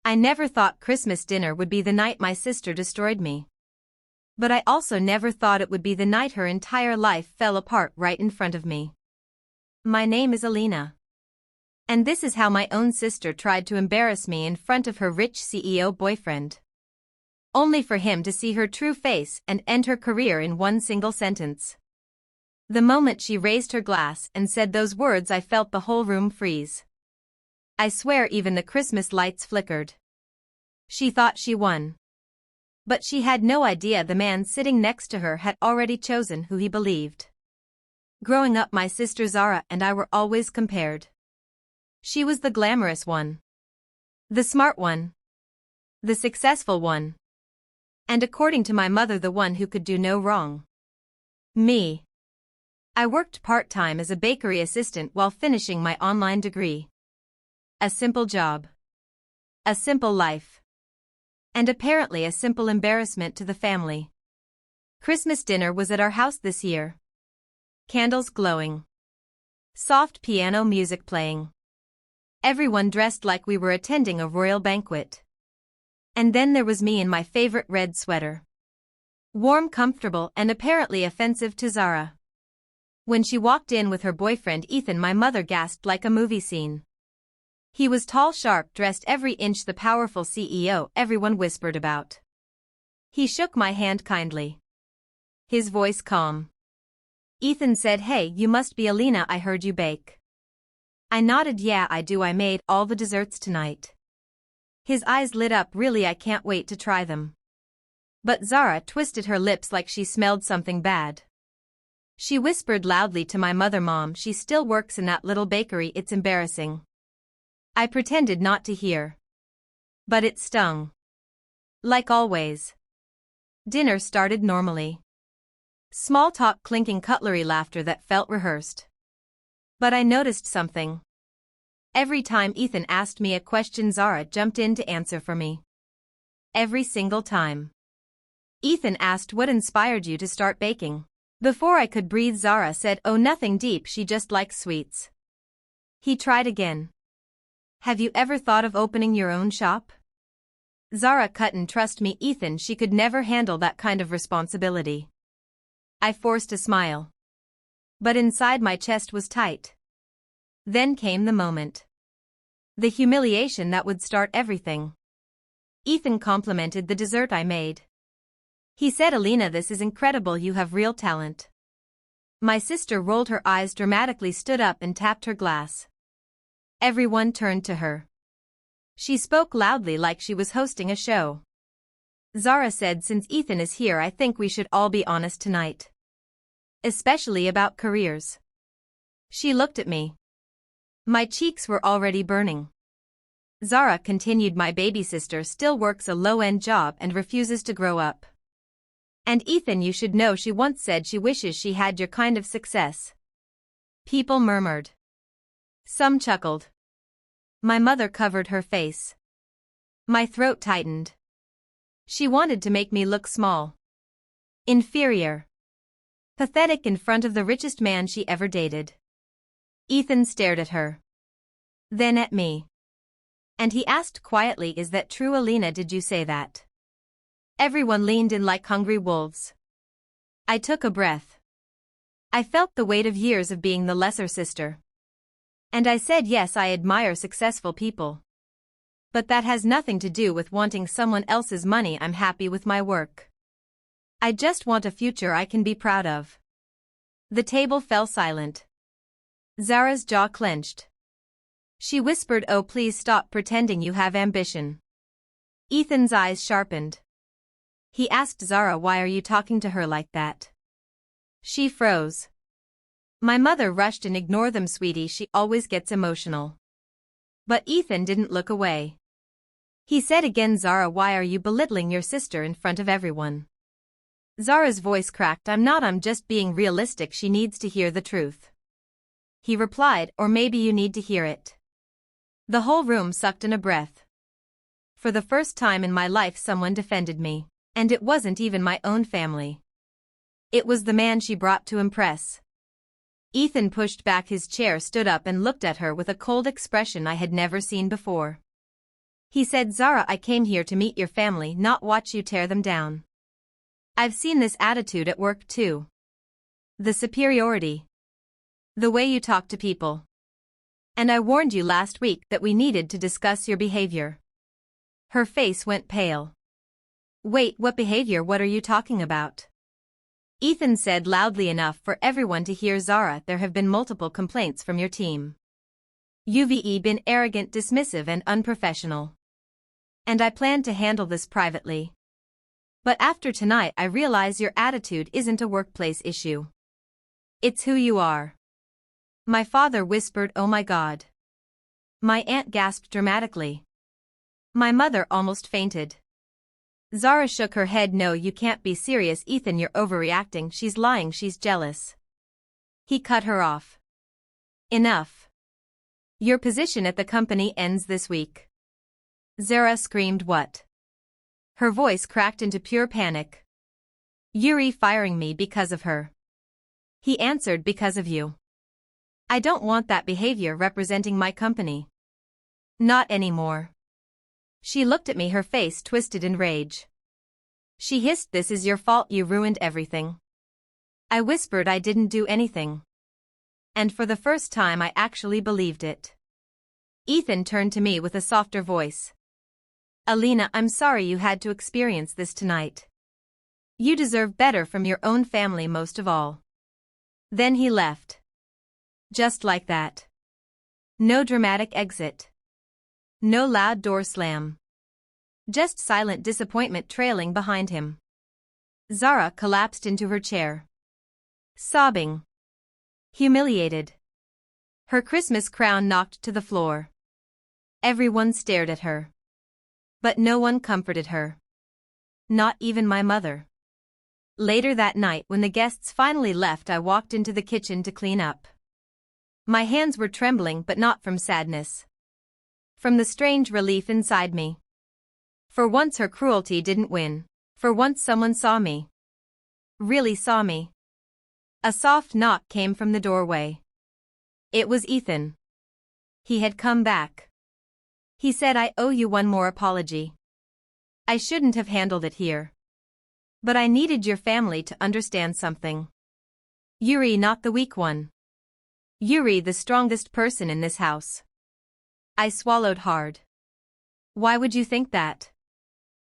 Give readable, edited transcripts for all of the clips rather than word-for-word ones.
I never thought Christmas dinner would be the night my sister destroyed me. But I also never thought it would be the night her entire life fell apart right in front of me. My name is Alina. And this is how my own sister tried to embarrass me in front of her rich CEO boyfriend. Only for him to see her true face and end her career in one single sentence. The moment she raised her glass and said those words, I felt the whole room freeze. I swear even the Christmas lights flickered. She thought she won. But she had no idea the man sitting next to her had already chosen who he believed. Growing up, my sister Zara and I were always compared. She was the glamorous one. The smart one. The successful one. And according to my mother, the one who could do no wrong. Me. I worked part-time as a bakery assistant while finishing my online degree. A simple job. A simple life. And apparently a simple embarrassment to the family. Christmas dinner was at our house this year. Candles glowing. Soft piano music playing. Everyone dressed like we were attending a royal banquet. And then there was me in my favorite red sweater. Warm, comfortable, and apparently offensive to Zara. When she walked in with her boyfriend Ethan, my mother gasped like a movie scene. He was tall, sharp, dressed every inch the powerful CEO everyone whispered about. He shook my hand kindly. His voice calm. Ethan said, "Hey, you must be Alina, I heard you bake." I nodded, "Yeah, I do. I made all the desserts tonight." His eyes lit up. "Really? I can't wait to try them." But Zara twisted her lips like she smelled something bad. She whispered loudly to my mother, "Mom, she still works in that little bakery. It's embarrassing." I pretended not to hear. But it stung. Like always. Dinner started normally. Small talk, clinking cutlery, laughter that felt rehearsed. But I noticed something. Every time Ethan asked me a question, Zara jumped in to answer for me. Every single time. Ethan asked, "What inspired you to start baking?" Before I could breathe, Zara said, "Oh, nothing deep, she just likes sweets." He tried again. "Have you ever thought of opening your own shop?" Zara cut in, "Trust me, Ethan, she could never handle that kind of responsibility." I forced a smile. But inside my chest was tight. Then came the moment. The humiliation that would start everything. Ethan complimented the dessert I made. He said, "Alina, this is incredible, you have real talent." My sister rolled her eyes dramatically, stood up and tapped her glass. Everyone turned to her. She spoke loudly like she was hosting a show. Zara said, "Since Ethan is here, I think we should all be honest tonight. Especially about careers." She looked at me. My cheeks were already burning. Zara continued, "My baby sister still works a low-end job and refuses to grow up. And Ethan, you should know, she once said she wishes she had your kind of success." People murmured. Some chuckled. My mother covered her face. My throat tightened. She wanted to make me look small. Inferior. Pathetic in front of the richest man she ever dated. Ethan stared at her. Then at me. And he asked quietly, "Is that true, Alina? Did you say that?" Everyone leaned in like hungry wolves. I took a breath. I felt the weight of years of being the lesser sister. And I said, "Yes, I admire successful people. But that has nothing to do with wanting someone else's money. I'm happy with my work. I just want a future I can be proud of." The table fell silent. Zara's jaw clenched. She whispered, "Oh, please stop pretending you have ambition." Ethan's eyes sharpened. He asked Zara, "Why are you talking to her like that?" She froze. My mother rushed in, "Ignore them, sweetie, she always gets emotional." But Ethan didn't look away. He said again, "Zara, why are you belittling your sister in front of everyone?" Zara's voice cracked. I'm just being realistic, she needs to hear the truth." He replied, "Or maybe you need to hear it." The whole room sucked in a breath. For the first time in my life, someone defended me. And it wasn't even my own family. It was the man she brought to impress. Ethan pushed back his chair, stood up and looked at her with a cold expression I had never seen before. He said, Zara, I came here to meet your family, not watch you tear them down. I've seen this attitude at work too. The superiority. The way you talk to people. And I warned you last week that we needed to discuss your behavior. Her face went pale. Wait, what behavior? What are you talking about? Ethan said loudly enough for everyone to hear. Zara, there have been multiple complaints from your team. You've been arrogant, dismissive and unprofessional. And I planned to handle this privately. But after tonight I realize your attitude isn't a workplace issue. It's who you are. My father whispered, oh my God. My aunt gasped dramatically. My mother almost fainted. Zara shook her head. No, you can't be serious, Ethan, you're overreacting. She's lying, she's jealous. He cut her off. Enough. Your position at the company ends this week. Zara screamed. What? Her voice cracked into pure panic. You're firing me because of her. He answered, because of you. I don't want that behavior representing my company. Not anymore. She looked at me, her face twisted in rage. She hissed, this is your fault, you ruined everything. I whispered, I didn't do anything. And for the first time I actually believed it. Ethan turned to me with a softer voice. Alina, I'm sorry you had to experience this tonight. You deserve better from your own family most of all. Then he left. Just like that. No dramatic exit. No loud door slam. Just silent disappointment trailing behind him. Zara collapsed into her chair. Sobbing. Humiliated. Her Christmas crown knocked to the floor. Everyone stared at her. But no one comforted her. Not even my mother. Later that night, when the guests finally left, I walked into the kitchen to clean up. My hands were trembling, but not from sadness. From the strange relief inside me. For once her cruelty didn't win. For once someone saw me. Really saw me. A soft knock came from the doorway. It was Ethan. He had come back. He said, I owe you one more apology. I shouldn't have handled it here. But I needed your family to understand something. You're not the weak one. You're the strongest person in this house. I swallowed hard. Why would you think that?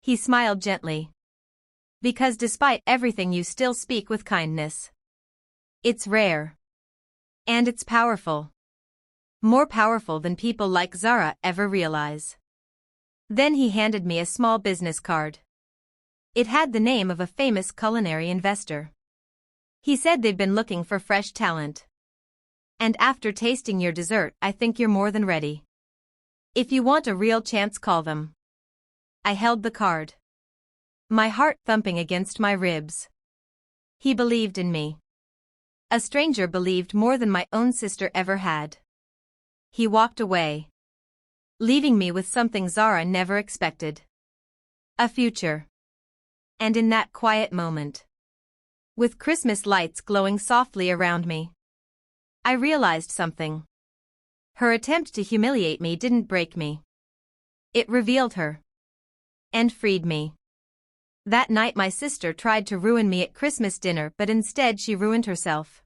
He smiled gently. Because despite everything you still speak with kindness. It's rare. And it's powerful. More powerful than people like Zara ever realize. Then he handed me a small business card. It had the name of a famous culinary investor. He said they'd been looking for fresh talent. And after tasting your dessert, I think you're more than ready. If you want a real chance, call them. I held the card. My heart thumping against my ribs. He believed in me. A stranger believed more than my own sister ever had. He walked away. Leaving me with something Zara never expected. A future. And in that quiet moment, with Christmas lights glowing softly around me, I realized something. Her attempt to humiliate me didn't break me. It revealed her. And freed me. That night my sister tried to ruin me at Christmas dinner, but instead she ruined herself.